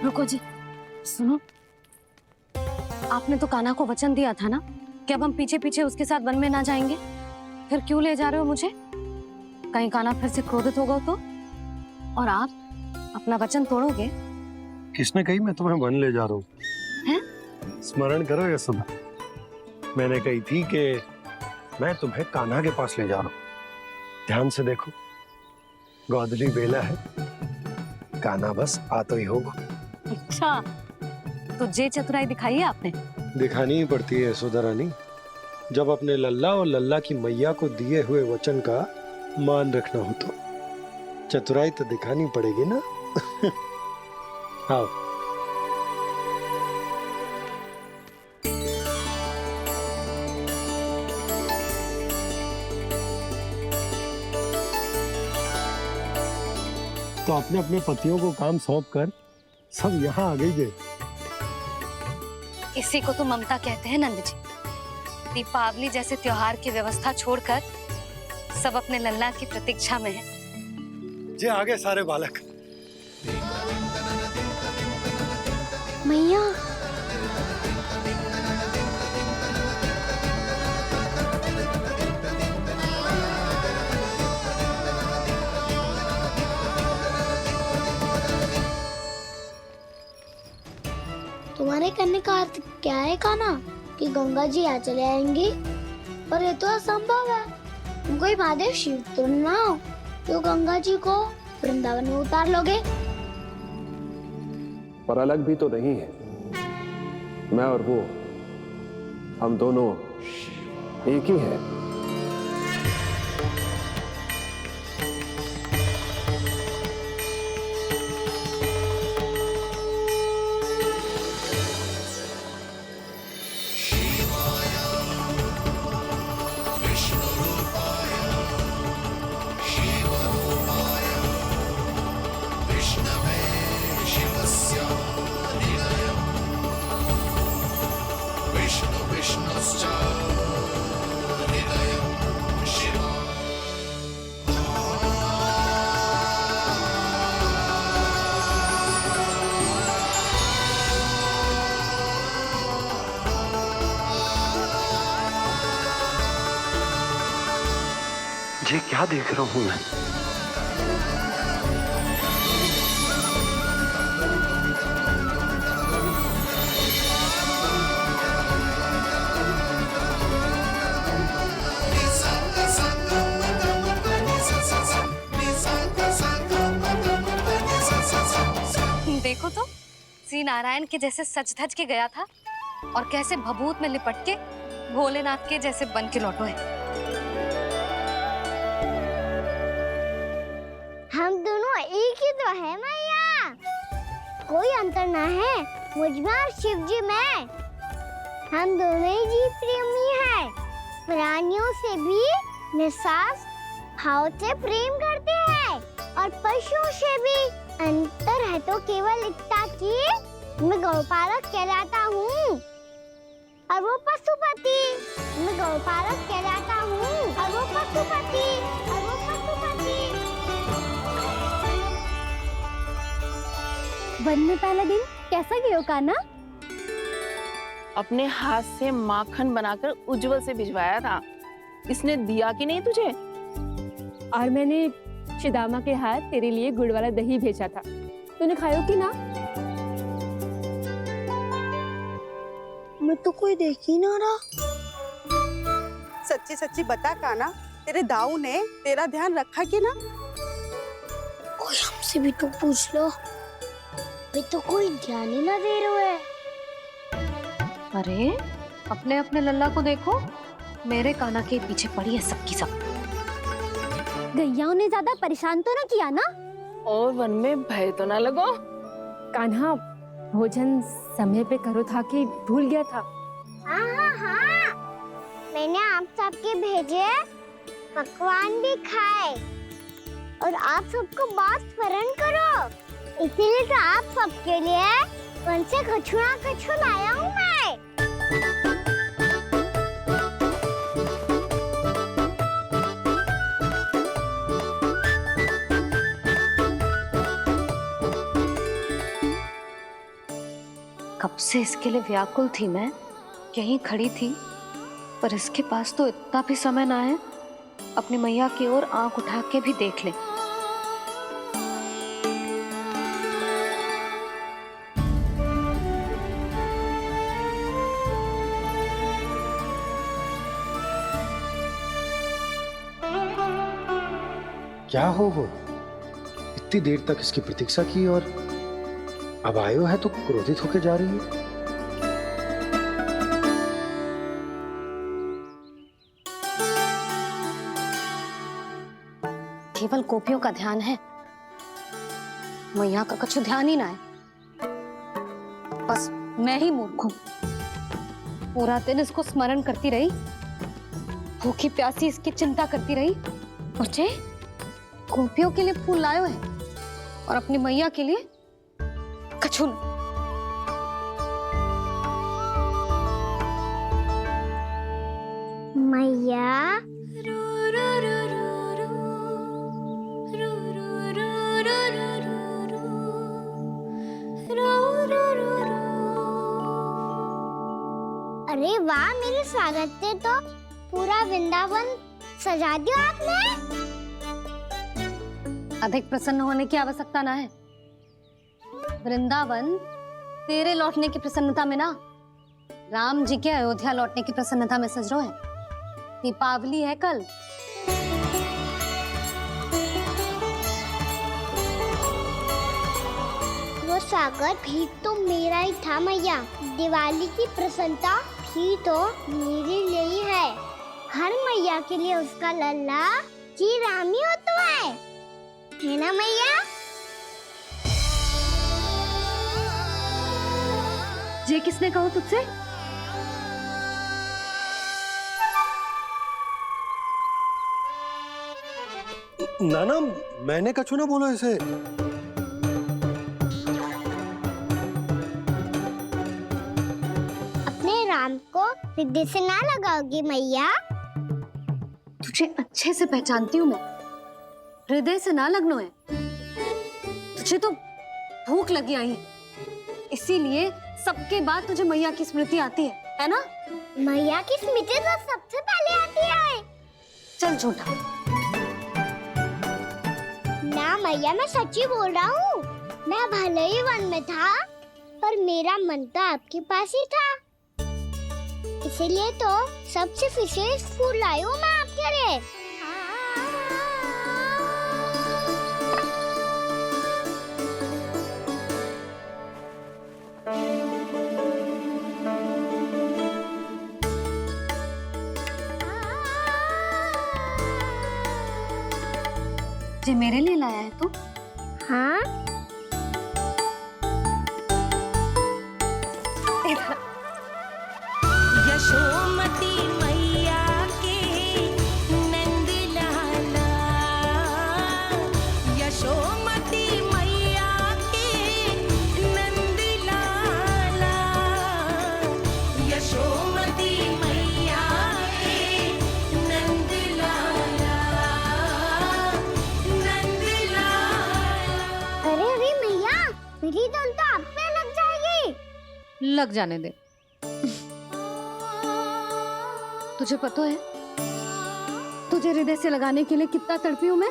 रुको जी, सुनो, आपने तो कान्हा को वचन दिया था ना कि अब हम पीछे पीछे उसके साथ वन में ना जाएंगे। फिर क्यों ले जा रहे हो मुझे? कहीं कान्हा फिर से क्रोधित होगा तो? और आप अपना वचन तोड़ोगे? किसने कही मैं तुम्हें वन ले जा रहा हूँ? स्मरण करो यशोदा, मैंने कही थी कि मैं तुम्हें कान्हा के पास ले जा रहा हूँ। ध्यान से देखो, गोधली बेला है, कान्हा बस आ तो ही होगा। अच्छा, तो जे चतुराई दिखाई है आपने? दिखानी ही पड़ती है यशोदा रानी, जब अपने लल्ला और लल्ला की मैया को दिए हुए वचन का मान रखना हो तो चतुराई तो दिखानी पड़ेगी ना। हाँ, तो अपने अपने पतियों को काम सौंप कर सब यहाँ आ गई थे। इसी को तो ममता कहते हैं नंद जी। दीपावली जैसे त्योहार की व्यवस्था छोड़कर सब अपने लल्ला की प्रतीक्षा में हैं। जे आगे सारे बालक। मैया, तुम्हारे करने का अर्थ क्या है कान्हा? कि गंगा जी यहाँ चले आएंगी? पर ये तो असंभव है। तुम कोई महादेव शिव तो ना हो तो गंगा जी को वृंदावन में उतार लोगे? पर अलग भी तो नहीं है। मैं और वो, हम दोनों एक ही हैं। ये क्या देख रहा हूँ मैं? देखो तो, श्री नारायण के जैसे सच धज के गया था और कैसे भभूत में लिपट के भोलेनाथ के जैसे बन के लौटो है। हम दोनों एक ही तो है मैया, कोई अंतर ना है मुझ में और शिव जी में। हम दोनों ही जीव प्रेमी हैं, प्राणियों से भी निस्वार्थ भाव से प्रेम करते हैं और पशुओं से भी। अंतर है तो केवल इतना कि मैं गौपालक कहलाता हूँ और वो पशुपति। मैं गौपालक कहलाता हूँ और वो पशुपति। वन में पहला दिन कैसा गया कान्हा? अपने हाथ से माखन बनाकर उज्जवल से भिजवाया था। इसने दिया कि नहीं तुझे? और मैंने शिदामा के हाथ तेरे लिए गुड़ वाला दही भेजा था, तूने खायो कि ना? मैं तो कोई देख ही ना रहा। सच्ची सच्ची बता कान्हा, तेरे दाऊ ने तेरा ध्यान रखा कि ना? कोई हमसे भी तो पूछ लो, वे तो कोई ध्यान ही ना दे रहे हैं। अरे, अपने अपने लल्ला को देखो, मेरे कान्हा के पीछे पड़ी है सबकी सब। गैयाओं ने ज्यादा परेशान तो ना किया ना? और वन में भय तो ना लगो? कान्हा भोजन समय पे करो था कि भूल गया था? हाँ, मैंने आप सबके भेजे पकवान भी खाए और आप सबको बात स्मरण करो, इसीलिए तो आप सबके लिए वन से कछुआ कछु लाया हूँ मैं। कब से इसके लिए व्याकुल थी मैं, यहीं खड़ी थी, पर इसके पास तो इतना भी समय ना है अपनी मैया की ओर आंख उठा के भी देख ले। क्या हो वो? इतनी देर तक इसकी प्रतीक्षा की और अब आयो है तो क्रोधित होकर जा रही है। केवल गोपियों का ध्यान है, मैया का कुछ ध्यान ही ना है। बस मैं ही मूर्ख हूं, पूरा दिन इसको स्मरण करती रही, भूखी प्यासी इसकी चिंता करती रही, और जे गोपियों के लिए फूल लायो है और अपनी मैया के लिए कछु नहीं। मैया अरे वाह, मेरे स्वागत से तो पूरा वृंदावन सजा दिया आपने। अधिक प्रसन्न होने की आवश्यकता ना है। वृंदावन तेरे लौटने की प्रसन्नता में ना, राम जी के अयोध्या लौटने की प्रसन्नता में सज रहे हैं। दीपावली है कल। वो स्वागत भी तो मेरा ही था मैया। दिवाली की प्रसन्नता भी तो मेरे लिए ही है। हर मैया के लिए उसका लल्ला जी राम ही होता है ना मैया? ये किसने कहा तुझसे? नाना, मैंने कछु ना बोला इसे। अपने राम को हृदय से ना लगाओगी मैया? तुझे अच्छे से पहचानती हूँ मैं, हृदय से ना लगनो है। तुझे तो भूख लगी आई है, इसीलिए सबके बाद तुझे मैया की स्मृति आती है ना? मैया की स्मृति तो सबसे पहले आती है। चल झूठा। ना मैया, मैं सच्ची बोल रहा हूँ। मैं भले ही वन में था, पर मेरा मन तो आपके पास ही था। इसीलिए तो सबसे विशेष फूल लाई हूँ मैं आपके लिए। ये मेरे लिए लाया है तू? हाँ, यशोमती मैया के नंद लाला, यशोमती मैया के नंद लाला, यशोमती मैया के नंद लाला, नंद लाला। अरे अरे मैया, मेरी धुन तो आप पे लग जाएगी। लग जाने दे। तुझे पता है तुझे हृदय से लगाने के लिए कितना तड़पी हूँ मैं?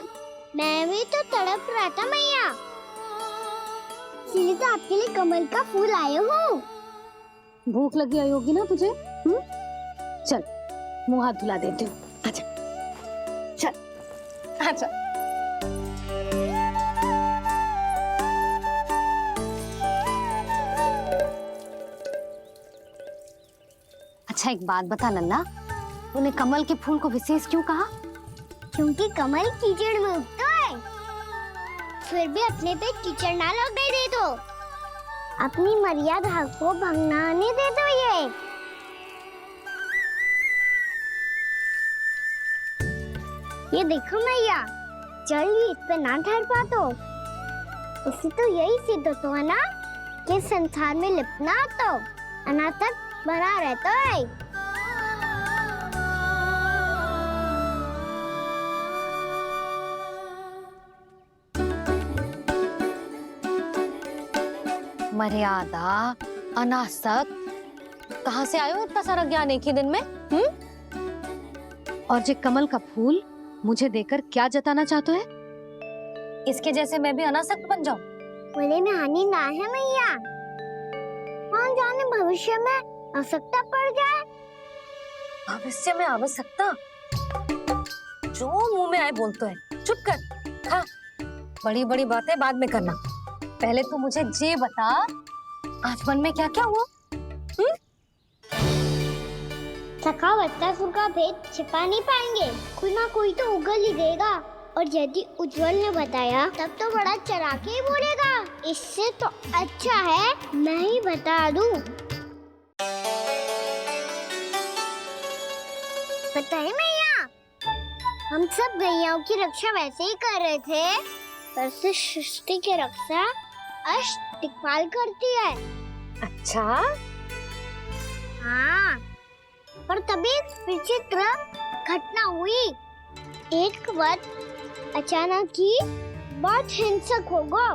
मैं भी तो तड़प रहा था मैया, इसीलिए तो आपके लिए कमल का फूल आया हूँ। भूख लगी आई होगी ना तुझे? चल मुंह हाथ धुला देती हूँ, आजा। चल आजा। अच्छा एक बात बता लल्ला, तूने कमल के फूल को विशेष क्यों कहा? क्योंकि कमल कीचड़ में उगता है, फिर भी अपने पे कीचड़ ना लगने दे दो। अपनी मर्यादा को भंग ना आने दे दो। ये देखो मैया, जल ही इस पे ना ठहर पा तो इसी तो यही सिद्ध होता है ना कि संसार में लिपना तो अनाथक बना रहता है। मर्यादा, अनासक, कहाँ से आयो इतना सारा ज्ञान एक ही दिन में? और ये कमल का फूल मुझे देकर क्या जताना चाहते है? इसके जैसे मैं भी अनासक्त बन जाऊं? बोले में हानि ना है मैया, कौन जाने भविष्य में आवश्यकता पड़ जाए। भविष्य में आवश्यकता? जो मुंह में आए बोलते हैं, चुप कर। हाँ, बड़ी बड़ी बातें बाद में करना, पहले तू मुझे ये बता आज मन में क्या क्या हुआ? सखा बत्तासुर का भेद छिपा नहीं पाएंगे, कोई ना कोई तो उगल ही देगा। और यदि उज्जवल ने बताया तब तो बड़ा चला के ही बोलेगा, इससे तो अच्छा है मैं ही बता दूं। पता है मैया, हम सब गैयाओं की रक्षा वैसे ही कर रहे थे, पर से सृष्टि की रक्षा अष्ट दिक्पाल करती है। अच्छा, हाँ, पर तभी विचित्र घटना हुई। एक वक्त अचानक ही बहुत हिंसक हो गया,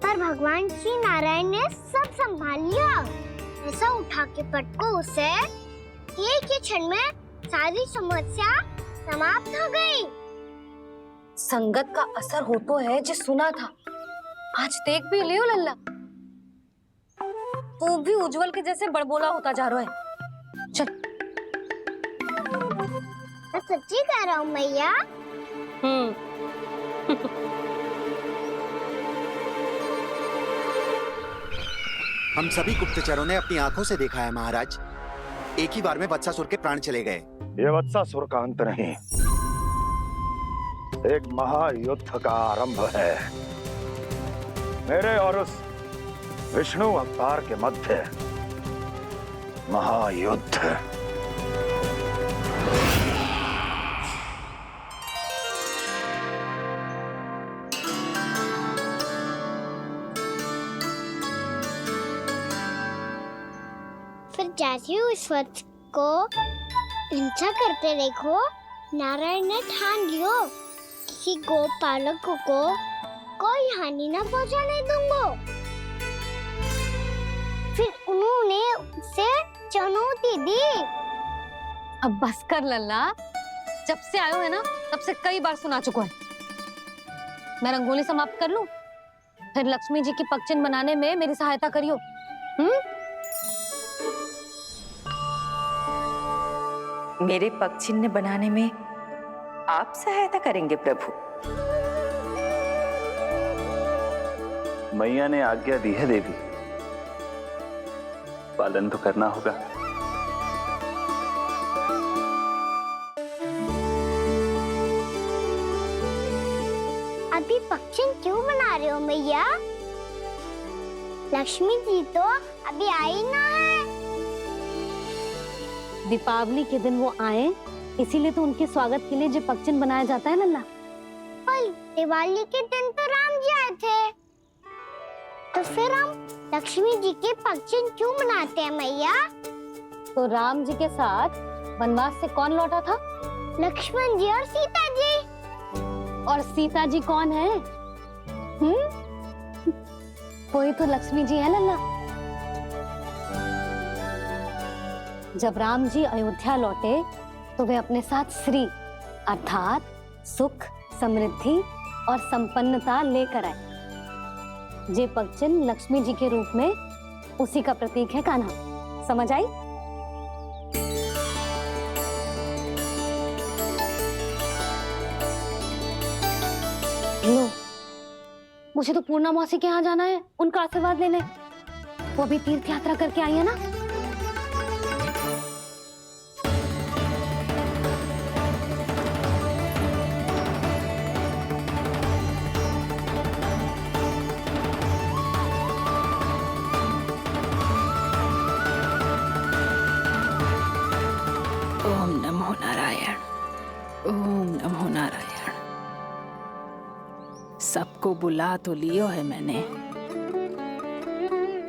पर भगवान श्री नारायण ने सब संभाल लिया। ऐसा उठा के पटको उसे, एक ही क्षण में सारी समस्या समाप्त हो गई। संगत का असर हो तो है जो सुना था, आज देख भी लियो लल्ला, तू भी उज्जवल के जैसे बड़बोला होता जा रहा है। चल। मैं सच्ची कह रहा हूँ मैया। हम सभी गुप्तचरों ने अपनी आंखों से देखा है महाराज, एक ही बार में वत्सासुर के प्राण चले गए। ये वत्सासुर का अंत नहीं, एक महायुद्ध का आरंभ है। मेरे और उस विष्णु अवतार के मध्य महायुद्ध। फिर जैसे ही उस वक्त को हिंसा करते देखो, नारायण ने ठान लियो किसी गोपालक को कोई हानि न पहुंचाने दूंगा। फिर उन्होंने उसे चुनौती दी। अब बस कर लल्ला, जब से आयो है ना तब से कई बार सुना चुका है। मैं रंगोली समाप्त कर लूं, फिर लक्ष्मी जी की पगचिन बनाने में मेरी सहायता करियो। मेरे पग चिन्ह बनाने में आप सहायता करेंगे प्रभु? मैया ने आज्ञा दी है देवी, पालन तो करना होगा। अभी पक्षिन क्यों बना रहे हो मैया? लक्ष्मी जी तो अभी आई ना है। दीपावली के दिन वो आए, इसीलिए तो उनके स्वागत के लिए जो पगचिन बनाया जाता है लल्ला। पर दिवाली के दिन तो राम जी आए थे, तो फिर हम लक्ष्मी जी के पगचिन क्यों बनाते हैं मैया? तो राम जी के साथ वनवास से कौन लौटा था? लक्ष्मण जी और सीता जी। और सीता जी कौन है? वही तो लक्ष्मी जी है लल्ला। जब राम जी अयोध्या लौटे तो वे अपने साथ श्री अर्थात सुख, समृद्धि और संपन्नता लेकर आए। जे पगचिन लक्ष्मी जी के रूप में उसी का प्रतीक है कान्हा। समझ आई? लो, मुझे तो पूर्णा मौसी के यहाँ जाना है, उनका आशीर्वाद लेने। वो भी तीर्थ यात्रा करके आई है ना। ओम नमो नारायण, ओम नमो नारायण। सबको बुला तो लियो है मैंने,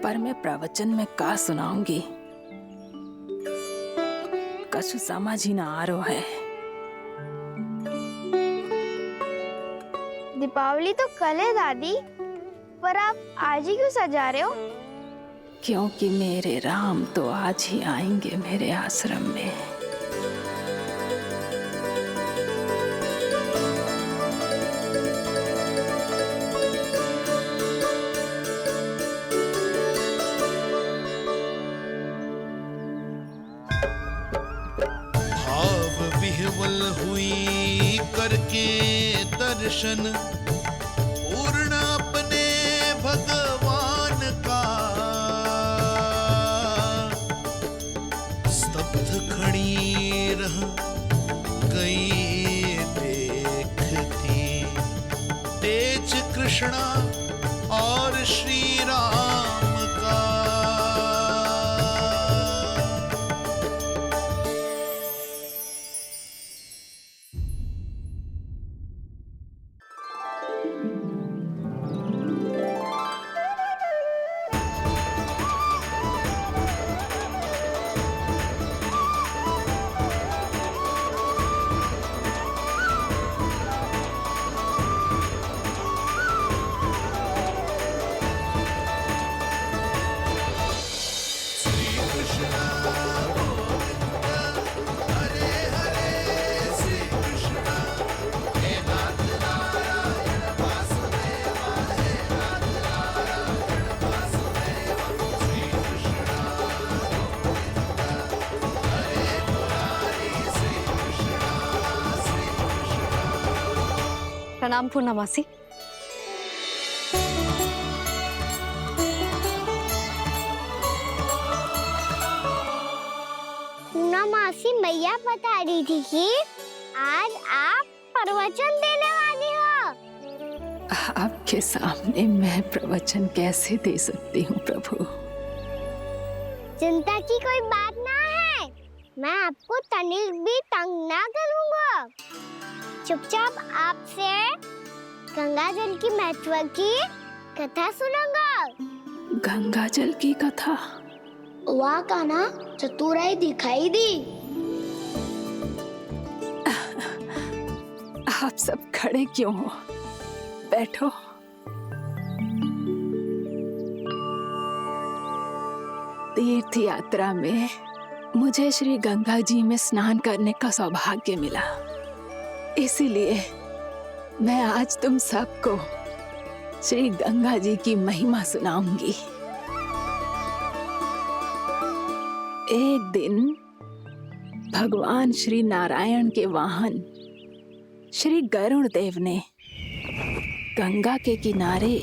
पर मैं प्रवचन में का सुनाऊंगी, कछु समझ ही ना आ रहा है। दीपावली तो कल है दादी, पर आप आज ही क्यों सजा रहे हो? क्योंकि मेरे राम तो आज ही आएंगे मेरे आश्रम में। भाव विह्वल हुई करके दर्शन, पूर्ण अपने भगवान का, स्तब्ध खड़ी रह गई देखती तेज कृष्णा और श्री राम का। प्रणाम पूर्णमासी। पूर्णमासी मैया बता रही थी कि आज आप प्रवचन देने वाली हो। आपके सामने मैं प्रवचन कैसे दे सकती हूँ प्रभु? चिंता की कोई बात ना है, मैं आपको तनिक भी तंग ना करूँगा। चुपचाप आपसे गंगा जल की महत्व की कथा सुनूंगा। गंगा जल की कथा? वहाँ का ना चतुराई दिखाई दी। आप सब खड़े क्यों हो? बैठो। तीर्थ यात्रा में मुझे श्री गंगा जी में स्नान करने का सौभाग्य मिला, इसीलिए मैं आज तुम सबको श्री गंगा जी की महिमा सुनाऊंगी। एक दिन भगवान श्री नारायण के वाहन श्री गरुड़ देव ने गंगा के किनारे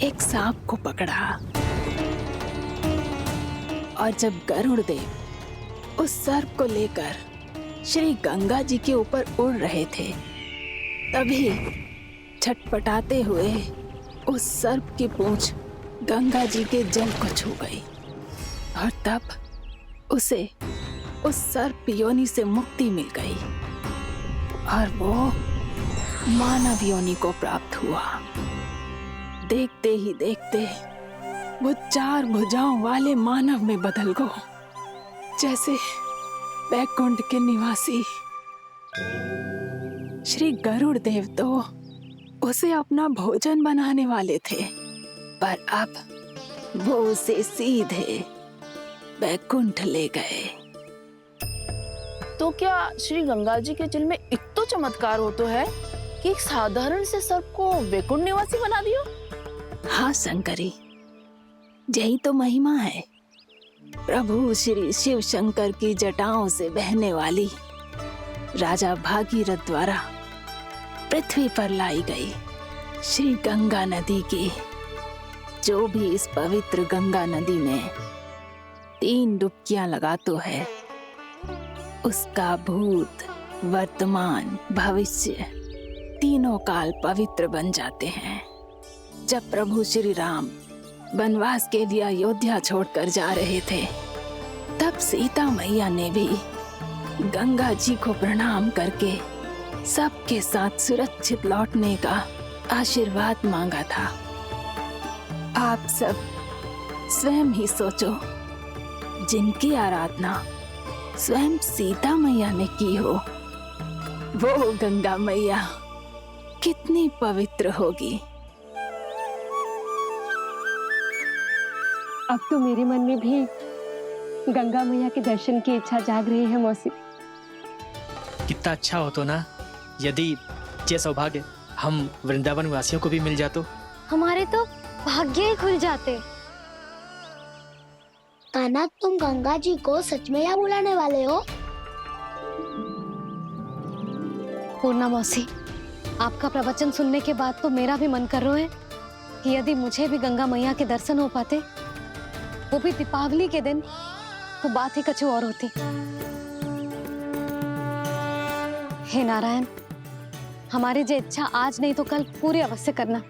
एक सांप को पकड़ा, और जब गरुड़ देव उस सर्प को लेकर श्री गंगा जी के ऊपर उड़ रहे थे, तभी छटपटाते हुए उस सर्प की पूंछ गंगा जी के जल को छू गई, और तब उसे उस सर्प योनि से मुक्ति मिल गई और वो मानव योनि को प्राप्त हुआ। देखते ही देखते वो 4 भुजाओं वाले मानव में बदल गया, जैसे बैकुंठ के निवासी। श्री गरुड़ देव तो उसे अपना भोजन बनाने वाले थे, पर अब वो उसे सीधे बैकुंठ ले गए। तो क्या श्री गंगा जी के जल में इतना चमत्कार हो तो है कि एक साधारण से सर्प को वैकुंठ निवासी बना दियो? हाँ शंकरी, यही तो महिमा है। प्रभु श्री शिव शंकर की जटाओं से बहने वाली राजा भागीरथ द्वारा पृथ्वी पर लाई गई श्री गंगा नदी की, जो भी इस पवित्र गंगा नदी में 3 डुबकियां लगातो है, उसका भूत, वर्तमान, भविष्य तीनों काल पवित्र बन जाते हैं। जब प्रभु श्री राम वनवास के लिए अयोध्या छोड़कर जा रहे थे, तब सीता मैया ने भी गंगा जी को प्रणाम करके सबके साथ सुरक्षित लौटने का आशीर्वाद मांगा था। आप सब स्वयं ही सोचो, जिनकी आराधना स्वयं सीता मैया ने की हो, वो गंगा मैया कितनी पवित्र होगी। अब तो मेरे मन में भी गंगा मैया के दर्शन की इच्छा जाग रही है मौसी। कितना अच्छा हो तो ना यदि ये सौभाग्य हम वृंदावन वासियों को भी मिल जातो। हमारे तो भाग्य ही खुल जाते। कान्हा, तुम गंगा जी को सच में यहाँ बुलाने वाले हो? पूर्णा मौसी, आपका प्रवचन सुनने के बाद तो मेरा भी मन कर रहा है कि यदि मुझे भी गंगा मैया के दर्शन हो पाते, वो भी दीपावली के दिन, तो बात ही कुछ और होती। हे नारायण, हमारी जो इच्छा आज नहीं तो कल पूरी अवश्य करना।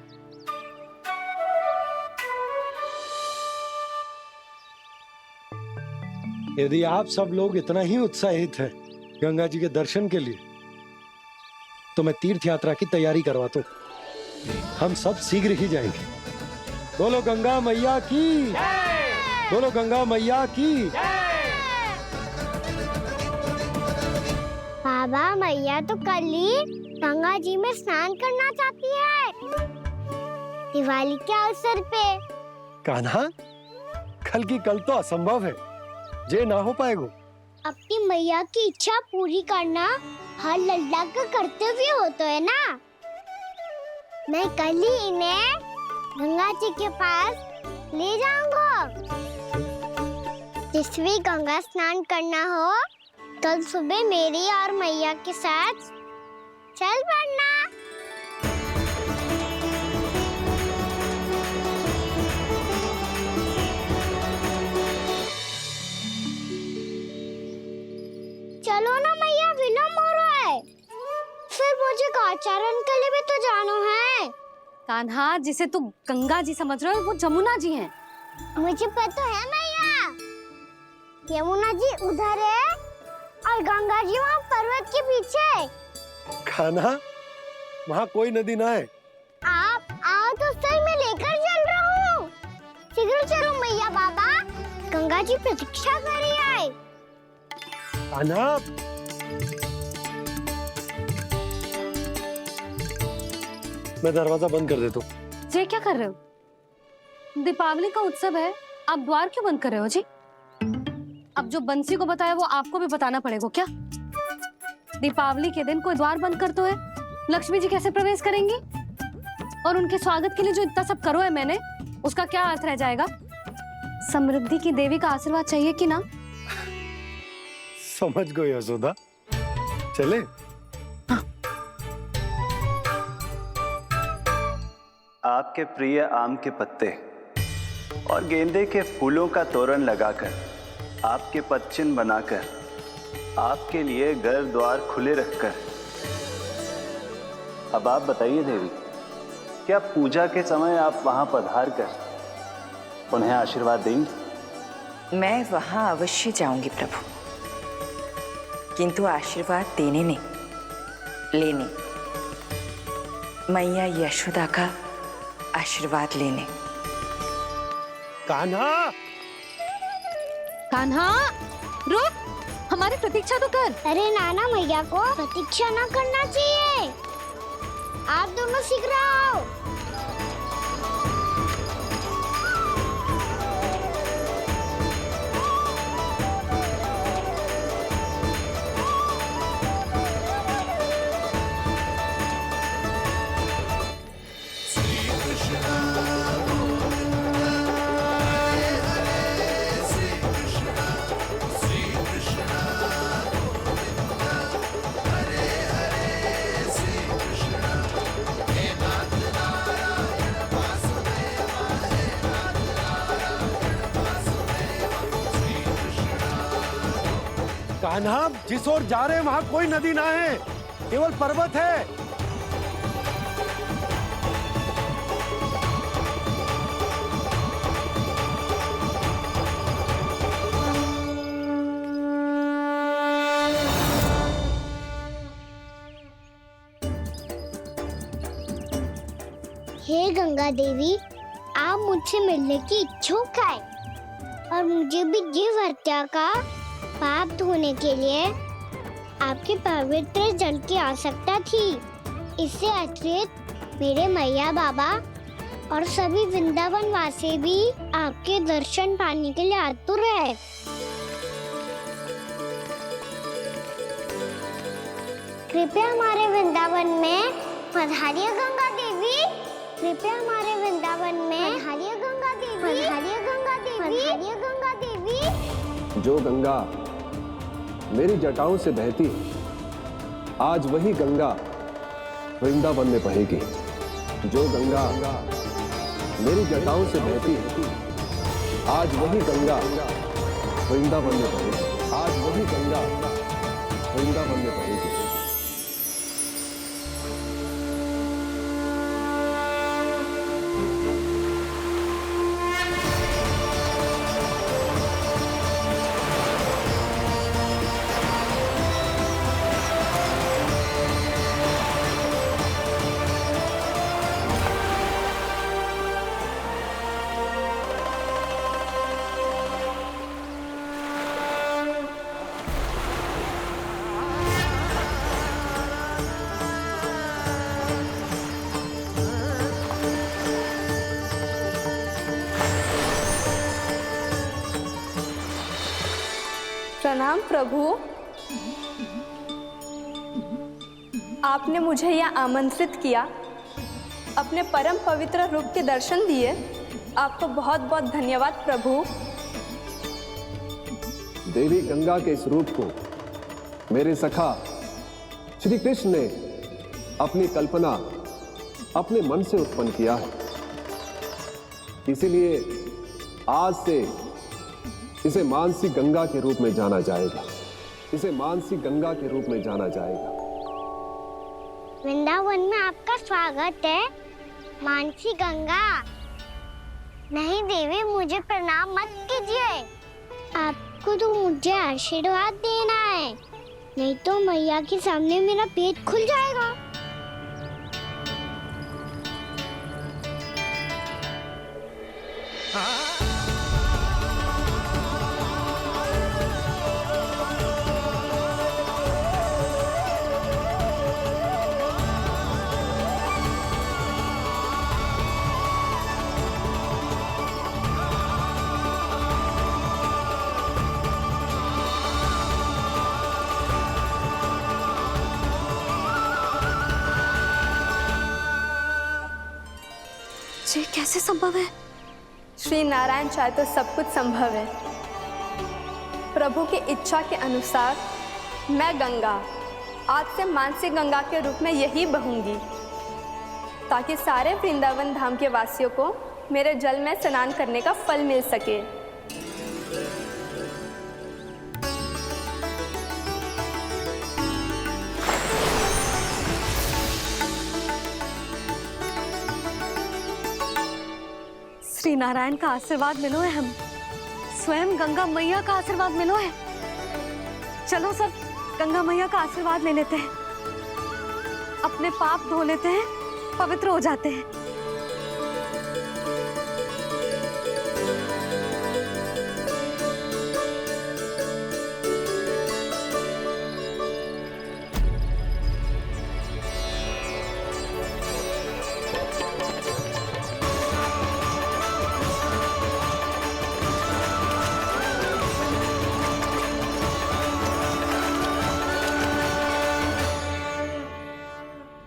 यदि आप सब लोग इतना ही उत्साहित हैं गंगा जी के दर्शन के लिए, तो मैं तीर्थ यात्रा की तैयारी करवाता हूँ। हम सब शीघ्र ही जाएंगे। बोलो गंगा मैया की, बोलो गंगा मैया की। बाबा, मैया तो कल ही गंगा जी में स्नान करना चाहती है, दिवाली के अवसर पे। कान्हा, कल की कल तो असंभव है, जे ना हो पाएगा। अपनी मैया की इच्छा पूरी करना हर लल्ला का कर्तव्य होता है ना। मैं कल ही इन्हें गंगा जी के पास ले जाऊंगा। जिस भी गंगा स्नान करना हो, कल सुबह मेरी और मैया के साथ चल पड़ना। चलो ना मैया, विलम्ब हो रहा है। फिर मुझे आचरण के लिए भी तो जाना है। कान्हा, जिसे तू गंगा जी समझ रहे हो, वो जमुना जी हैं। मुझे पता है मैया, यमुना जी उधर है और गंगा जी वहाँ पर्वत के पीछे। कान्हा, वहाँ कोई नदी ना है। आप आओ तो सही, मैं लेकर चल रहा हूँ। शीघ्र चलो मैया। बाबा, गंगा जी प्रतीक्षा कर रही है। कान्हा, मैं दरवाजा बंद कर देता हूँ। ये क्या कर रहे हो? दीपावली का उत्सव है, आप द्वार क्यों बंद कर रहे हो जी? अब जो बंसी को बताया वो आपको भी बताना पड़ेगा क्या? दीपावली के दिन कोई द्वार बंद कर तो है, लक्ष्मी जी कैसे प्रवेश करेंगी? और उनके स्वागत के लिए जो इतना सब करो है मैंने, उसका क्या अर्थ रह जाएगा? समृद्धि की देवी का आशीर्वाद चाहिए कि ना? समझ गई यशोदा, चले। आपके प्रिय आम के पत्ते और गेंदे के फूलों का तोरण लगाकर, आपके पदचिन्ह बनाकर, आपके लिए घर द्वार खुले रखकर, अब आप बताइए देवी, क्या पूजा के समय आप वहां पधार कर उन्हें आशीर्वाद देंगी? मैं वहां अवश्य जाऊंगी प्रभु, किंतु आशीर्वाद देने नहीं, लेने। मैया यशोदा का आशीर्वाद लेने। कान्हा, कान्हा, रुक, हमारी प्रतीक्षा तो कर। अरे नाना, मैया को प्रतीक्षा ना करना चाहिए। आप दोनों शीघ्र आओ। कान्हा, जिस ओर जा रहे हैं वहां कोई नदी ना है, केवल पर्वत है। हे गंगा देवी, आप मुझसे मिलने की इच्छुक है और मुझे भी जीव हत्या का पाप धोने के लिए आपके पवित्र जल की आवश्यकता थी। इससे अतिरिक्त मेरे मैया बाबा और सभी वृंदावन वासी भी आपके दर्शन पाने के लिए आतुर है। कृपया हमारे वृंदावन में पधारिए गंगा देवी। कृपया हमारे वृंदावन में पधारिए गंगा देवी। पधारिए गंगा देवी। पधारिए गंगा देवी। जो गंगा मेरी जटाओं से बहती है, आज वही गंगा वृंदावन में बहेगी। जो गंगा मेरी जटाओं से बहती है, आज वही गंगा वृंदावन में बहेगी। आज वही गंगा वृंदावन में बहेगी। प्रणाम प्रभु। आपने मुझे यहाँ आमंत्रित किया, अपने परम पवित्र रूप के दर्शन दिए। आपको बहुत बहुत धन्यवाद प्रभु। देवी गंगा के इस रूप को मेरे सखा श्री कृष्ण ने अपनी कल्पना अपने मन से उत्पन्न किया है। इसीलिए आज से इसे मानसी गंगा के रूप में जाना जाएगा। इसे मानसी गंगा के रूप में जाना जाएगा। वृंदावन में आपका स्वागत है मानसी गंगा। नहीं देवी, मुझे प्रणाम मत कीजिए। आपको तो मुझे आशीर्वाद देना है, नहीं तो मैया के सामने मेरा पेट खुल जाएगा। ये कैसे संभव है? श्री नारायण चाहे तो सब कुछ संभव है। प्रभु की इच्छा के अनुसार मैं गंगा आज से मानसी गंगा के रूप में यही बहूंगी, ताकि सारे वृंदावन धाम के वासियों को मेरे जल में स्नान करने का फल मिल सके। श्री नारायण का आशीर्वाद मिलो है, हम स्वयं गंगा मैया का आशीर्वाद मिलो है। चलो सब गंगा मैया का आशीर्वाद ले लेते हैं, अपने पाप धो लेते हैं, पवित्र हो जाते हैं।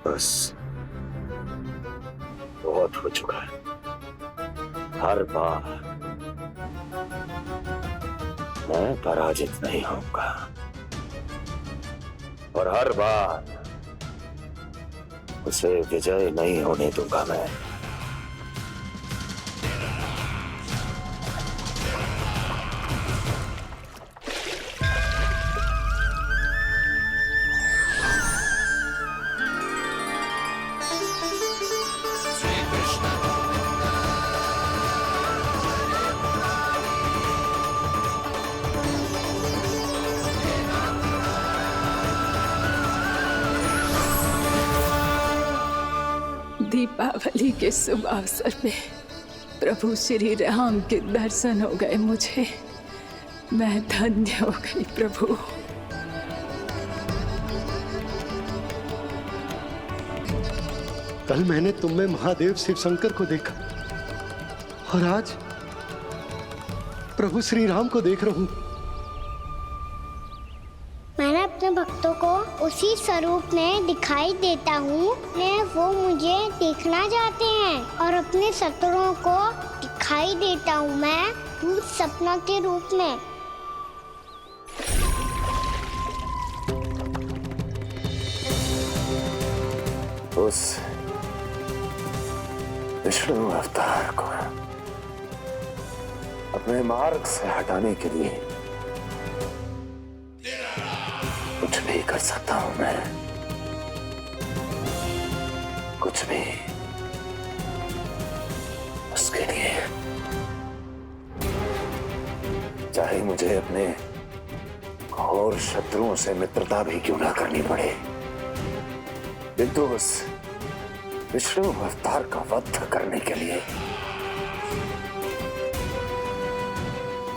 बस बहुत हो चुका है। हर बार मैं पराजित नहीं होऊंगा और हर बार उसे विजय नहीं होने दूंगा मैं। दीपावली के शुभ अवसर पे प्रभु श्री राम के दर्शन हो गए मुझे। मैं धन्य हो गई प्रभु। कल मैंने तुम में महादेव शिव शंकर को देखा। और आज प्रभु श्री राम को देख रहा हूं। मैंने अपने भक्तों को उसी स्वरूप में दिखाई देता हूँ, वो मुझे देखना चाहते हैं और अपने शत्रुओं को दिखाई देता हूँ मैं भूत सपना के रूप में। उस विष्णु अवतार को अपने मार्ग से हटाने के लिए कुछ भी कर सकता हूं मैं, कुछ भी। उसके लिए चाहे मुझे अपने घोर शत्रुओं से मित्रता भी क्यों ना करनी पड़े, किंतु उस विष्णु अवतार का वध करने के लिए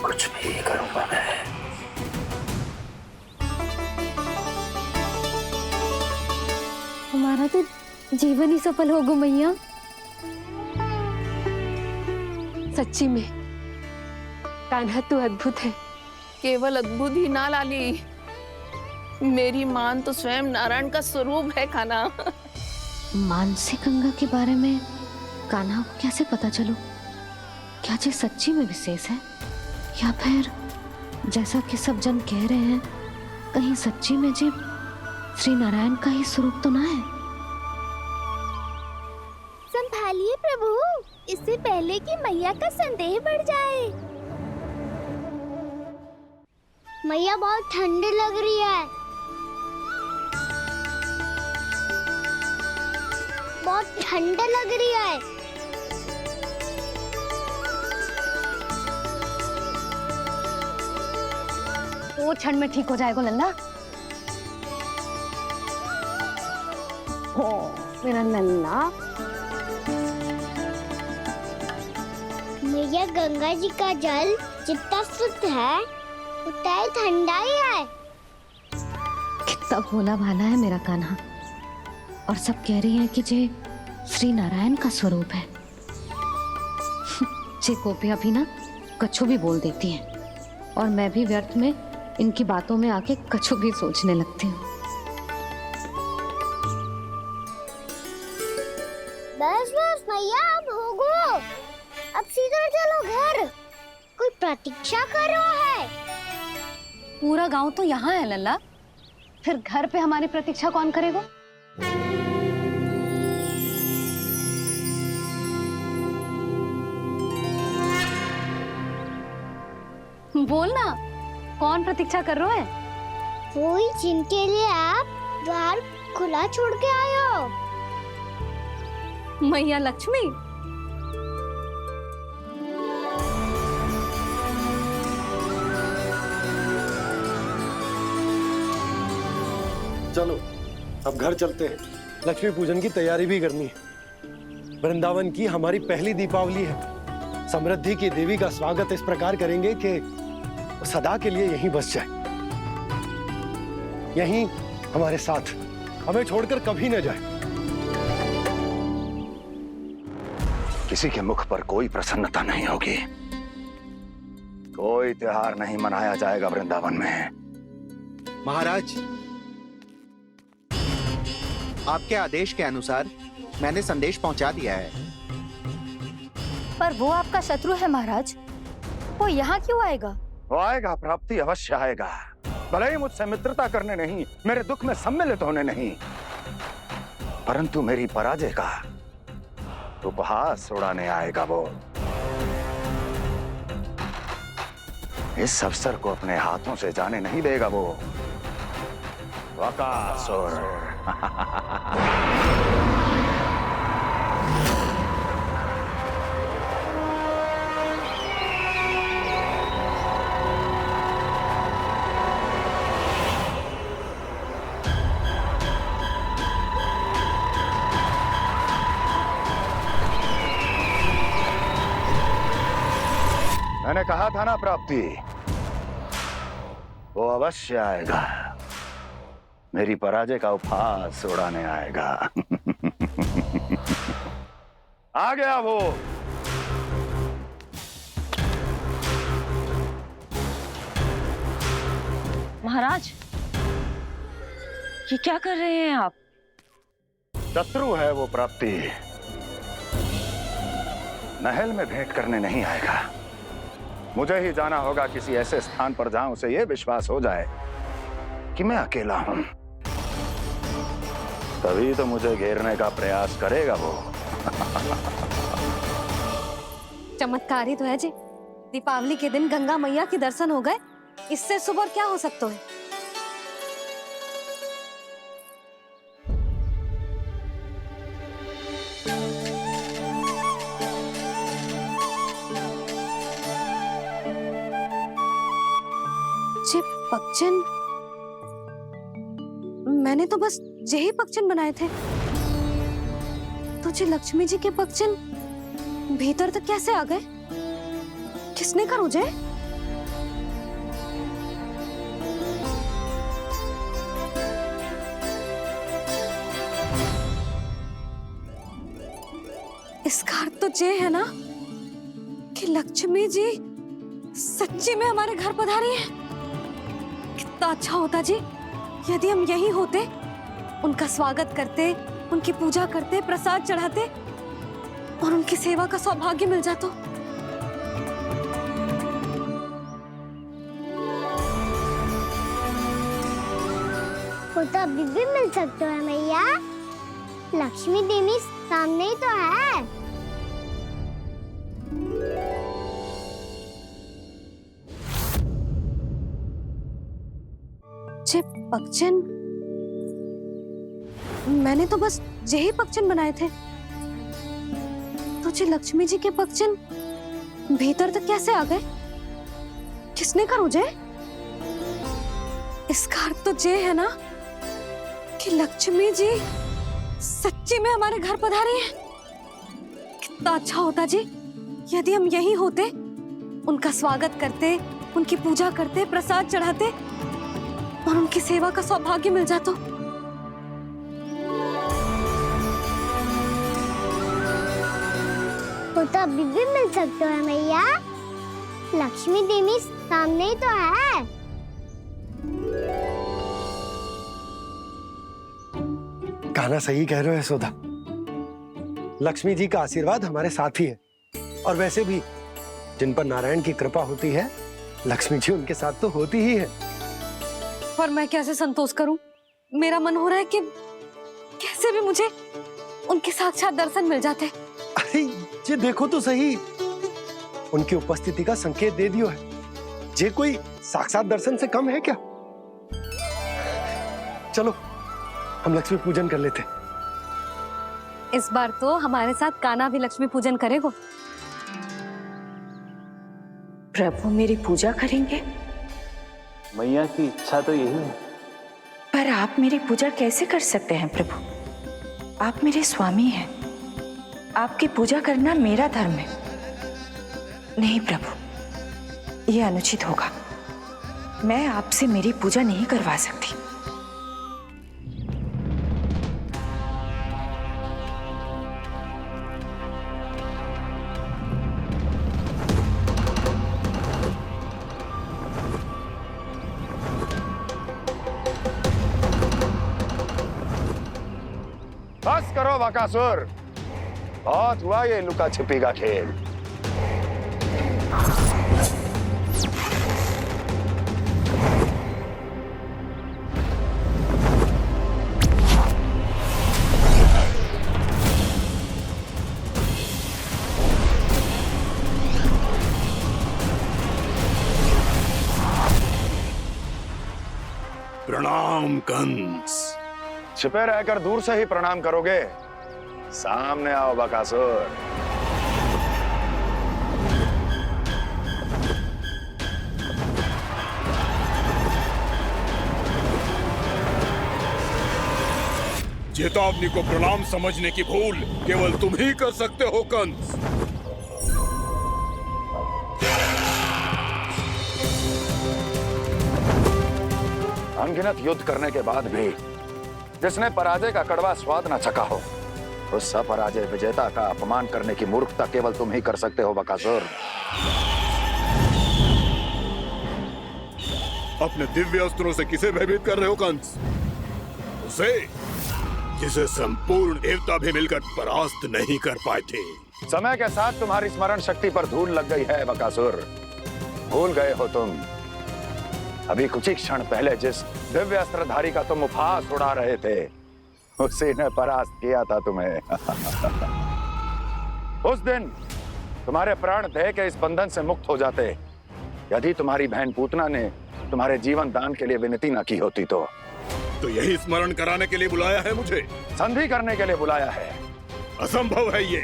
कुछ भी करूंगा मैं। हमारा तो जीवन ही सफल हो गो मैया। सच्ची में कान्हा तू अद्भुत है। केवल अद्भुत ही ना लाली, मेरी मान तो स्वयं नारायण का स्वरूप है कान्हा। मानसी गंगा के बारे में कान्हा को कैसे पता चलो? क्या ये सच्ची में विशेष है, या फिर जैसा कि सब जन कह रहे हैं, कहीं सच्ची में जी श्री नारायण का ही स्वरूप तो ना है? संभालिए प्रभु, इससे पहले कि मैया का संदेह बढ़ जाए। मैया बहुत ठंडी लग रही है, बहुत ठंडा लग रही है। वो क्षण में ठीक हो जाएगा लल्ला। हो मेरा लल्ला। मैया गंगा जी का जल जितना शुद्ध है उतना ही ठंडा ही है। कितना भोला भाला है मेरा कान्हा, और सब कह रही हैं कि जे श्री नारायण का स्वरूप है। जे गोपियां भी ना कछु भी बोल देती हैं, और मैं भी व्यर्थ में इनकी बातों में आके कछु भी सोचने लगती हूँ। बस बस मैया, अब होगो, अब सीधा चलो घर। कोई प्रतीक्षा कर रहा है। पूरा गांव तो यहाँ है लल्ला, फिर घर पे हमारी प्रतीक्षा कौन करेगा? बोल ना, कौन प्रतीक्षा कर रहे हैं? वही जिनके लिए आप द्वार खुला छोड़ के आए हो। मैया लक्ष्मी। चलो अब घर चलते हैं, लक्ष्मी पूजन की तैयारी भी करनी है। वृंदावन की हमारी पहली दीपावली है। समृद्धि की देवी का स्वागत इस प्रकार करेंगे कि वो सदा के लिए यहीं बस जाए, यहीं हमारे साथ, हमें छोड़कर कभी न जाए। किसी के मुख पर कोई प्रसन्नता नहीं होगी, कोई त्योहार नहीं मनाया जाएगा वृंदावन में। महाराज, आपके आदेश के अनुसार मैंने संदेश पहुंचा दिया है। पर वो आपका शत्रु है महाराज, वो यहाँ क्यों आएगा? वो आएगा, प्राप्ति अवश्य आएगा। भले ही मुझसे मित्रता करने नहीं, मेरे दुख में सम्मिलित होने नहीं, परंतु मेरी पराजय का उपहास उड़ाने आएगा वो। इस अवसर को अपने हाथों से जाने नहीं देगा वो बकासुर। मैंने कहा था ना प्राप्ति, वो अवश्य आएगा, मेरी पराजय का उपहास उड़ाने आएगा। आ गया वो, महाराज, ये क्या कर रहे हैं आप? शत्रु है वो प्राप्ति, महल में भेंट करने नहीं आएगा। मुझे ही जाना होगा किसी ऐसे स्थान पर जहां उसे यह विश्वास हो जाए कि मैं अकेला हूं, तभी तो मुझे घेरने का प्रयास करेगा वो। चमत्कार ही तो है जी, दीपावली के दिन गंगा मैया के दर्शन हो गए, इससे शुभ और क्या हो सकता है। जे पक्षन, मैंने तो बस यही पक्षन बनाए थे, तो जे लक्ष्मी जी के पक्षन भीतर तक कैसे आ गए? किसने करूं जे? इसका अर्थ तो ये है ना कि लक्ष्मी जी सच्ची में हमारे घर पधारी है। कितना अच्छा होता जी यदि हम यही होते, उनका स्वागत करते, उनकी पूजा करते, प्रसाद चढ़ाते और उनकी सेवा का सौभाग्य मिल जाता। वो तो अभी भी मिल सकते हैं मैया, लक्ष्मी देवी सामने ही तो है। जे पक्षन, मैंने तो बस यही पक्षन बनाए थे, तो जे लक्ष्मी जी के पक्षन भीतर तक कैसे आ गए? किसने करूं जे? इसका अर्थ तो ये है ना कि लक्ष्मी जी सच्ची में हमारे घर पधारी है। कितना अच्छा होता जी यदि हम यही होते, उनका स्वागत करते, उनकी पूजा करते, प्रसाद चढ़ाते और उनकी सेवा का सौभाग्य मिल जाता। वो तो अभी भी मिल सकते हैं मैया, लक्ष्मी देवी सामने ही तो है। कान्हा सही कह रहे हो यशोदा, लक्ष्मी जी का आशीर्वाद हमारे साथ ही है, और वैसे भी जिन पर नारायण की कृपा होती है, लक्ष्मी जी उनके साथ तो होती ही है। पर मैं कैसे संतोष करूं? मेरा मन हो रहा है कि कैसे भी मुझे उनके साक्षात दर्शन मिल जाते। अरे ये देखो तो सही, उनकी उपस्थिति का संकेत दे दियो है। ये कोई साक्षात दर्शन से कम है क्या? चलो हम लक्ष्मी पूजन कर लेते। इस बार तो हमारे साथ कान्हा भी लक्ष्मी पूजन करेगा। प्रभु मेरी पूजा करेंगे? मैया की इच्छा तो यही है। पर आप मेरी पूजा कैसे कर सकते हैं प्रभु? आप मेरे स्वामी हैं, आपकी पूजा करना मेरा धर्म है। नहीं प्रभु, यह अनुचित होगा। मैं आपसे मेरी पूजा नहीं करवा सकती। बस करो बकासुर, बहुत हुआ ये लुका छिपी का खेल। प्रणाम कंस। छिपे रहकर दूर से ही प्रणाम करोगे? सामने आओ बकासुर। चेतावनी को प्रणाम समझने की भूल केवल तुम ही कर सकते हो कंस। अनगिनत युद्ध करने के बाद भी जिसने पराजय का कड़वा स्वाद न चखा हो, उस अपराजय विजेता का अपमान करने की मूर्खता केवल तुम ही कर सकते हो बकासुर। अपने दिव्य अस्त्रों से किसे भयभीत कर रहे हो कंस? उसे जिसे संपूर्ण देवता भी मिलकर परास्त नहीं कर पाए थे। समय के साथ तुम्हारी स्मरण शक्ति पर धूल लग गई है बकासुर। भूल गए हो तुम अभी कुछ ही क्षण पहले जिस दिव्य अस्त्रधारी का तुम उपहास उड़ा रहे थे, उसी ने परास्त किया था तुम्हें। उस दिन तुम्हारे प्राण देह के इस बंधन से मुक्त हो जाते यदि तुम्हारी बहन पूतना ने तुम्हारे जीवन दान के लिए विनती न की होती तो यही स्मरण कराने के लिए बुलाया है मुझे? संधि करने के लिए बुलाया है। असंभव है ये।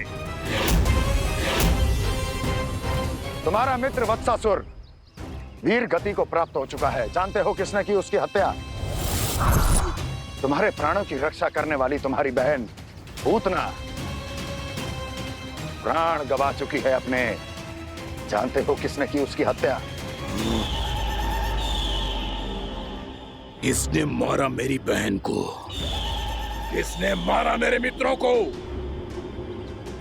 तुम्हारा मित्र वत्सासुर वीर गति को प्राप्त हो चुका है। जानते हो किसने की उसकी हत्या? तुम्हारे प्राणों की रक्षा करने वाली तुम्हारी बहन पूतना प्राण गवा चुकी है अपने। जानते हो किसने की उसकी हत्या? किसने मारा मेरी बहन को? किसने मारा मेरे मित्रों को?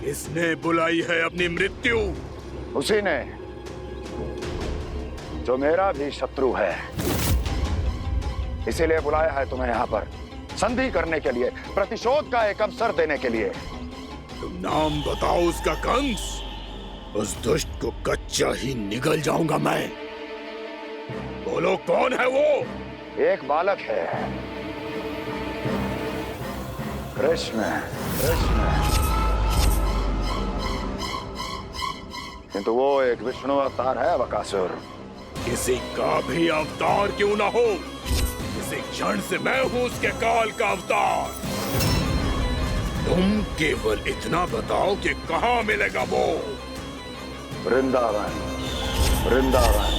किसने बुलाई है अपनी मृत्यु? उसी ने जो मेरा भी शत्रु है। इसीलिए बुलाया है तुम्हें यहाँ पर संधि करने के लिए, प्रतिशोध का एक अवसर देने के लिए। तुम नाम बताओ उसका कंस। उस दुष्ट को कच्चा ही निगल जाऊंगा मैं। बोलो कौन है वो? एक बालक है, कृष्ण। किंतु वो एक विष्णु अवतार है बकासुर। किसी का भी अवतार क्यों ना हो, इसी क्षण से मैं हूं उसके काल का अवतार। तुम केवल इतना बताओ कि कहां मिलेगा वो? वृंदावन, वृंदावन।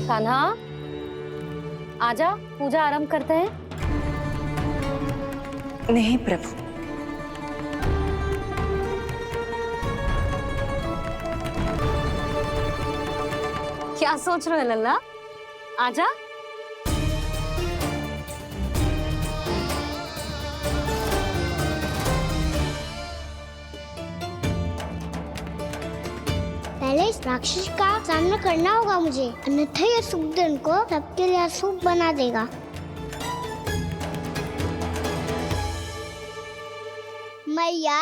कान्हा, आजा, पूजा आरंभ करते हैं। नहीं प्रभु। क्या सोच रहे हो लल्ला? आजा। पहले इस राक्षस का सामना करना होगा मुझे, अन्यथा ये शुभ दिन को सबके लिए अशुभ बना देगा। मैया,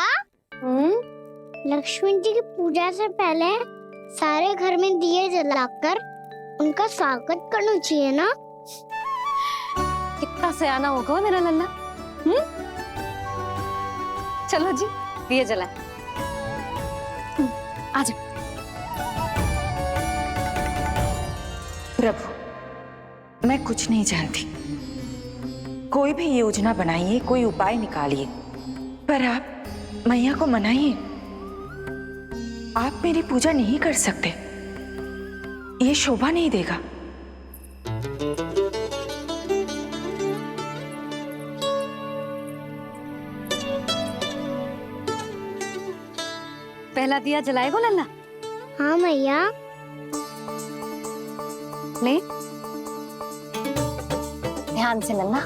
लक्ष्मण जी की पूजा से पहले सारे घर में दिए जलाकर उनका स्वागत करना चाहिए ना? कितना सयाना होगा मेरा लल्ला। चलो जी, दिए जलाए। आजा। प्रभु, मैं कुछ नहीं जानती। कोई भी योजना बनाइए, कोई उपाय निकालिए, पर आप मैया को मनाइए। आप मेरी पूजा नहीं कर सकते, ये शोभा नहीं देगा। पहला दिया जलाएगो लल्ला? हाँ मैया। ले, ध्यान से लल्ला।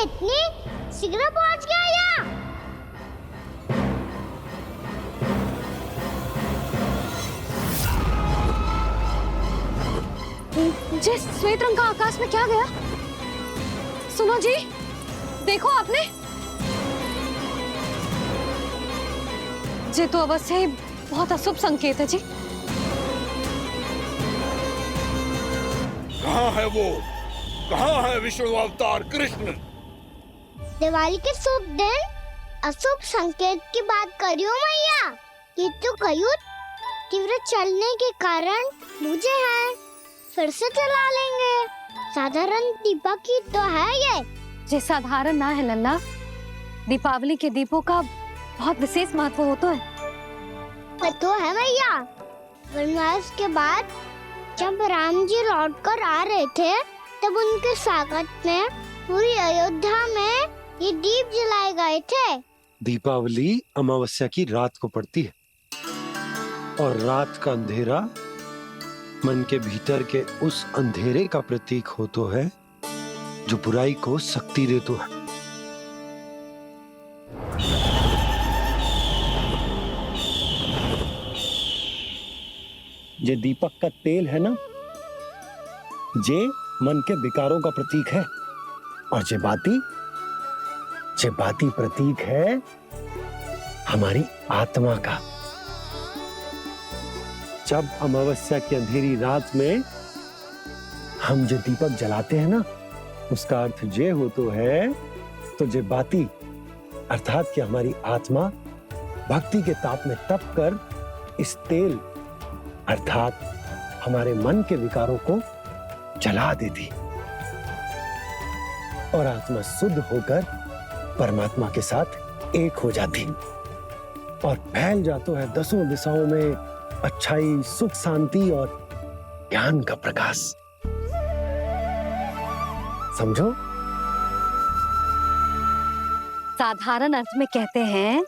इतनी शीघ्र पहुंच गया यहाँ? जे श्वेत रंग का आकाश में क्या गया? सुनो जी, देखो आपने, जे तो अवश्य ही बहुत अशुभ संकेत है जी। कहाँ है वो? कहाँ है विष्णु अवतार कृष्ण? दिवाली के शुभ दिन अशुभ संकेत की बात करियो मैया। ये तो कयूत तीव्र चलने के कारण मुझे है, फिर से चला लेंगे। साधारण दीपक ही तो है ये साधारण ना है लल्ला, दीपावली के दीपों का बहुत विशेष महत्व होता है। तो है मैया, वनवास के बाद जब राम जी लौटकर आ रहे थे तब उनके स्वागत में पूरी अयोध्या में ये दीप जलाए गए थे। दीपावली अमावस्या की रात को पड़ती है और रात का अंधेरा मन के भीतर के उस अंधेरे का प्रतीक होतो है जो बुराई को शक्ति देतो है। ये दीपक का तेल है ना, जे मन के विकारों का प्रतीक है, और जे बाती प्रतीक है हमारी आत्मा का। जब अमावस्या की अंधेरी रात में हम जो दीपक जलाते हैं ना, उसका अर्थ जे हो तो है, तो जे बाती अर्थात कि हमारी आत्मा भक्ति के ताप में तप कर इस तेल अर्थात हमारे मन के विकारों को जला देती और आत्मा शुद्ध होकर परमात्मा के साथ एक हो जाती और फैल जाता है दसों दिशाओं में अच्छाई, सुख, शांति और ज्ञान का प्रकाश। समझो? साधारण अर्थ में कहते हैं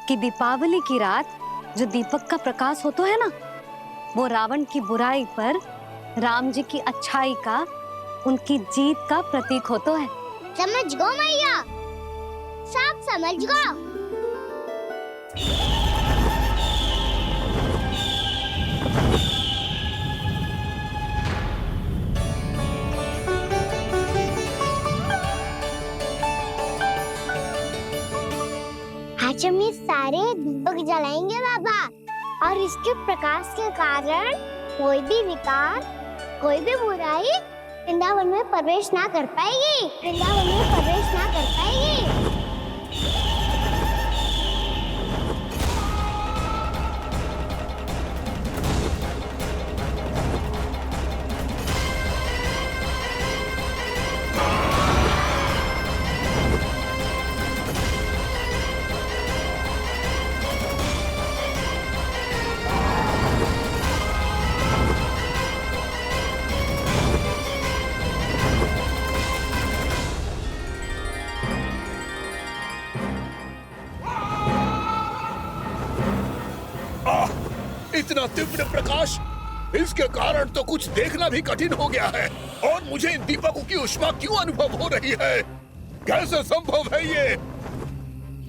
कि दीपावली की रात जो दीपक का प्रकाश होता है ना, वो रावण की बुराई पर राम जी की अच्छाई का, उनकी जीत का प्रतीक होता है। समझ गो मैया, सब समझ गो। आज हम ये सारे दीपक जलाएंगे बाबा, और इसके प्रकाश के कारण कोई भी विकार, कोई भी बुराई वृंदावन में प्रवेश ना कर पाएगी, वृंदावन में प्रवेश ना कर पाएगी। इतना तीव्र प्रकाश, इसके कारण तो कुछ देखना भी कठिन हो गया है। और मुझे इन दीपकों की उष्मा क्यों अनुभव हो रही है? कैसे संभव है ये?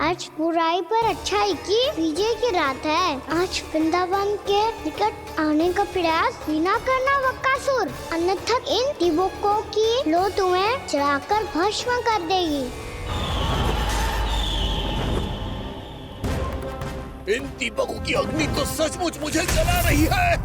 आज बुराई पर अच्छाई की विजय की रात है। आज वृंदावन के निकट आने का प्रयास भी ना करना बकासुर, अन्यथा इन दीपकों की लो तुम्हें जलाकर भस्म कर देगी। इन दीपकों की अग्नि तो सचमुच मुझे जला रही है।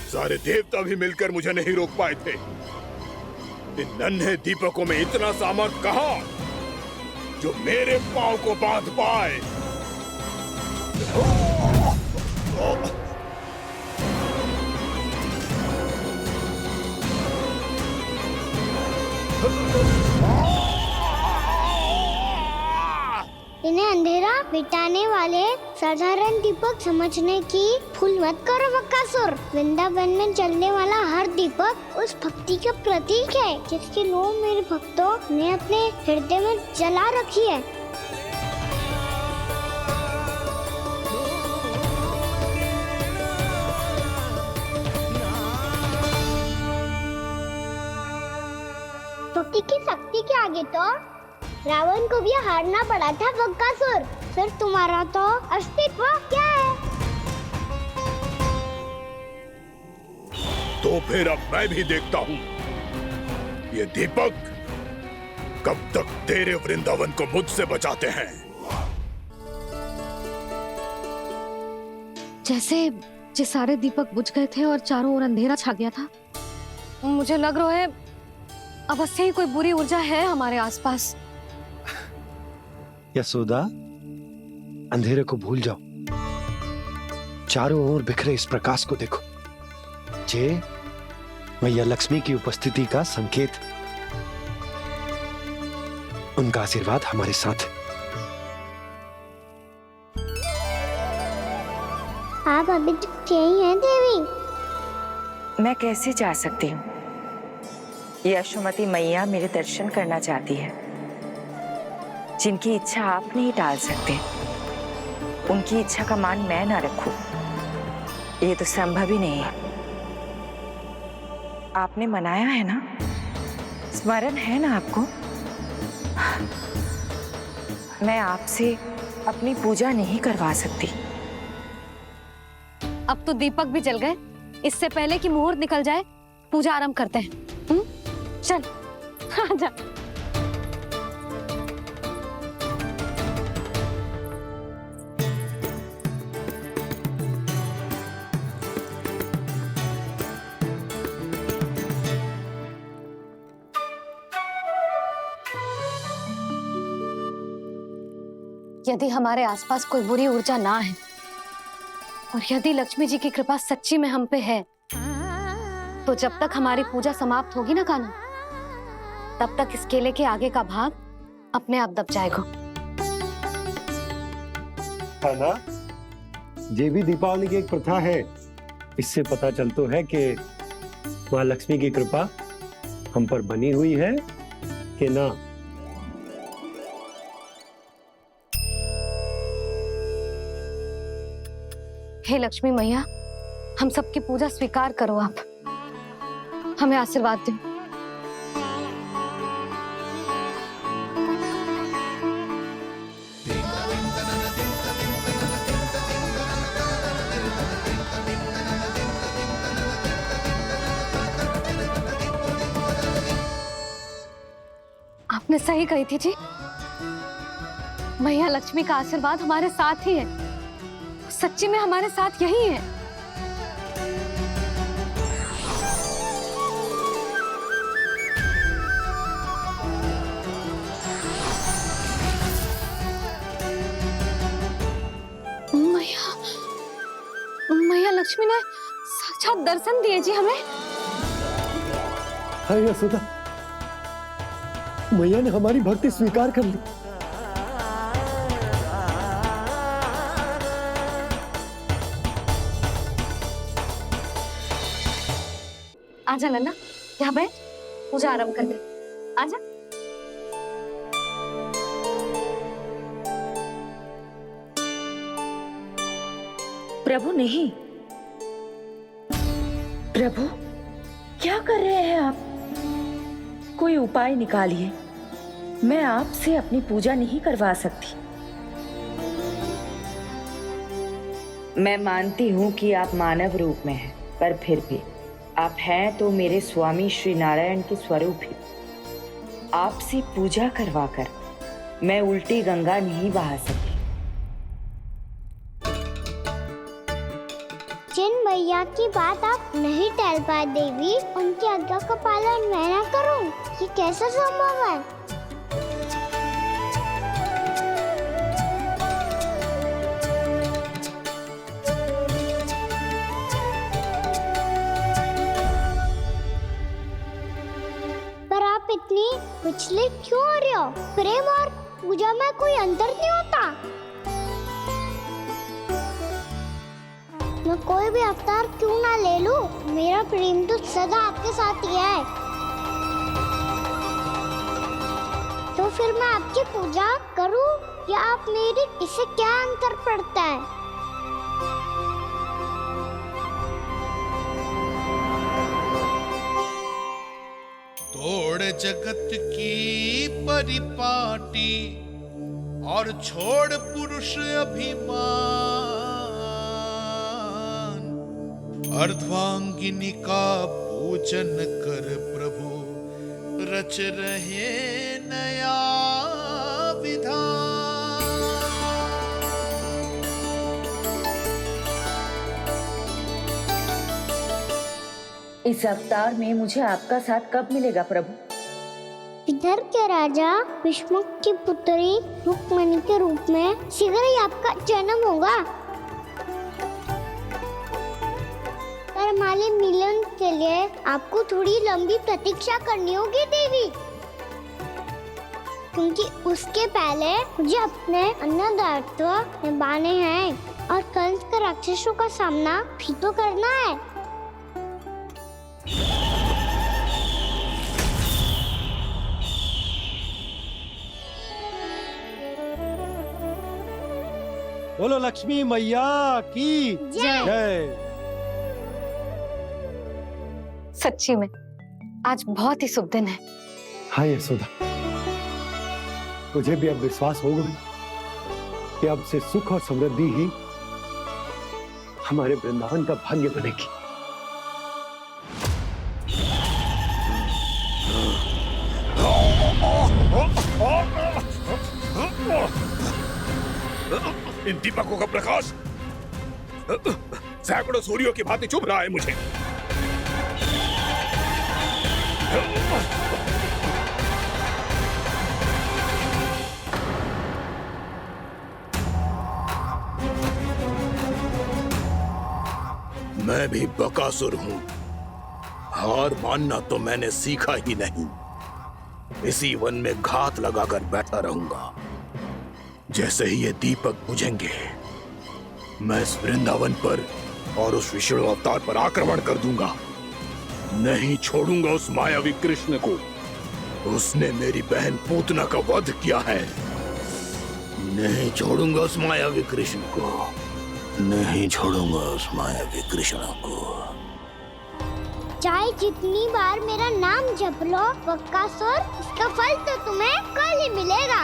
सारे देवता भी मिलकर मुझे नहीं रोक पाए थे। इन नन्हे दीपकों में इतना सामर्थ्य कहां जो मेरे पांव को बांध पाए। इन्हें अंधेरा मिटाने वाले साधारण दीपक समझने की भूल मत करो बकासुर। वृंदावन में जलने वाला हर दीपक उस भक्ति का प्रतीक है जिसकी लो मेरे भक्तों ने अपने हृदय में जला रखी है। भक्ति की शक्ति के आगे तो रावण को भी हारना पड़ा था बकासुर। फिर तुम्हारा तो अस्तित्व क्या है? तो फिर अब मैं भी देखता हूँ ये दीपक कब तक तेरे वृंदावन को मुझसे बचाते हैं। जैसे सारे दीपक बुझ गए थे और चारों ओर अंधेरा छा गया था, मुझे लग रहा है अवश्य ही कोई बुरी ऊर्जा है हमारे आसपास। यशोदा, अंधेरे को भूल जाओ, चारों ओर बिखरे इस प्रकाश को देखो। जे मैया लक्ष्मी की उपस्थिति का संकेत, उनका आशीर्वाद हमारे साथ। आप अभी तक यही हैं देवी? मैं कैसे जा सकती हूँ? यशोमती मैया मेरे दर्शन करना चाहती है। जिनकी इच्छा आप नहीं टाल सकते, उनकी इच्छा का मान मैं ना रखूं, ये तो संभव ही नहीं है। आपने मनाया है ना? स्मरण है ना आपको? मैं आपसे अपनी पूजा नहीं करवा सकती। अब तो दीपक भी जल गए, इससे पहले कि मुहूर्त निकल जाए पूजा आरंभ करते हैं। चल आजा। यदि हमारे आसपास कोई बुरी ऊर्जा ना है और यदि लक्ष्मी जी की कृपा सच्ची में हम पे है, तो जब तक हमारी पूजा समाप्त होगी ना कान्हा, तब तक इस केले के आगे का भाग अपने आप दब जाएगा। कान्हा, ये भी दीपावली की एक प्रथा है। इससे पता चलता है कि माँ लक्ष्मी की कृपा हम पर बनी हुई है कि ना। हे लक्ष्मी मैया, हम सबकी पूजा स्वीकार करो, आप हमें आशीर्वाद दो। आपने सही कही थी जी, मैया लक्ष्मी का आशीर्वाद हमारे साथ ही है, सच्ची में हमारे साथ यही है। मैया लक्ष्मी ने साक्षात दर्शन दिए जी हमें। हाय यशोदा, मैया ने हमारी भक्ति स्वीकार कर ली। आजा नन्ना, यहाँ बैठ, पूजा आरंभ कर दे। आजा। प्रभु नहीं, प्रभु क्या कर रहे हैं आप? कोई उपाय निकालिए, मैं आपसे अपनी पूजा नहीं करवा सकती। मैं मानती हूँ कि आप मानव रूप में हैं, पर फिर भी आप हैं तो मेरे स्वामी श्री नारायण के स्वरूप ही। आपसे पूजा करवाकर मैं उल्टी गंगा नहीं बहा सकी। जिन मैया की बात आप नहीं टाल पाए देवी, उनकी आज्ञा का पालन मैं ना करूं, ये कैसा संभव है? पर आप इतनी विचलित क्यों हो रहे हो? प्रेम और पूजा में कोई अंतर नहीं होता। मैं कोई भी अवतार क्यों ना ले लूं, मेरा प्रेम तो सदा आपके साथ ही है। तो फिर मैं आपकी पूजा करूं या आप मेरी, इससे क्या अंतर पड़ता है? तोड़ छोड़ जगत की परिपाटी और छोड़ पुरुष अभिमान, अर्धांगिनी का पूजन कर प्रभु रच रहे नया विधान। इस अवतार में मुझे आपका साथ कब मिलेगा प्रभु? इधर के राजा भीष्मक की पुत्री रुक्मणी के रूप में शीघ्र ही आपका जन्म होगा। पर हमारे मिलन के लिए आपको थोड़ी लंबी प्रतीक्षा करनी होगी देवी, क्योंकि उसके पहले मुझे अपने अन्य दायित्व निभाने हैं और कंस के राक्षसों का सामना भी तो करना है। बोलो लक्ष्मी मैया की जय। सच्ची में आज बहुत ही शुभ दिन है। हाँ यशोदा, तुझे भी अब विश्वास होगा कि अब से सुख और समृद्धि ही हमारे वृंदावन का भाग्य बनेगी। इन दीपकों का प्रकाश सैकड़ों सूर्यों की भांति चुभ रहा है मुझे। मैं भी बकासुर हूं, हार मानना तो मैंने सीखा ही नहीं। इसी वन में घात लगाकर बैठा रहूंगा। जैसे ही ये दीपक बुझेंगे, मैं इस वृंदावन पर और उस विष्णु अवतार पर आक्रमण कर दूंगा। नहीं छोड़ूंगा उस मायावी कृष्ण को। उसने मेरी बहन पूतना का वध किया है। नहीं छोड़ूंगा उस मायावी कृष्ण को। नहीं छोड़ूंगा उस मायावी कृष्ण को। चाहे जितनी बार मेरा नाम जप लो बकासुर, इसका फल तो तुम्हें कल ही मिलेगा।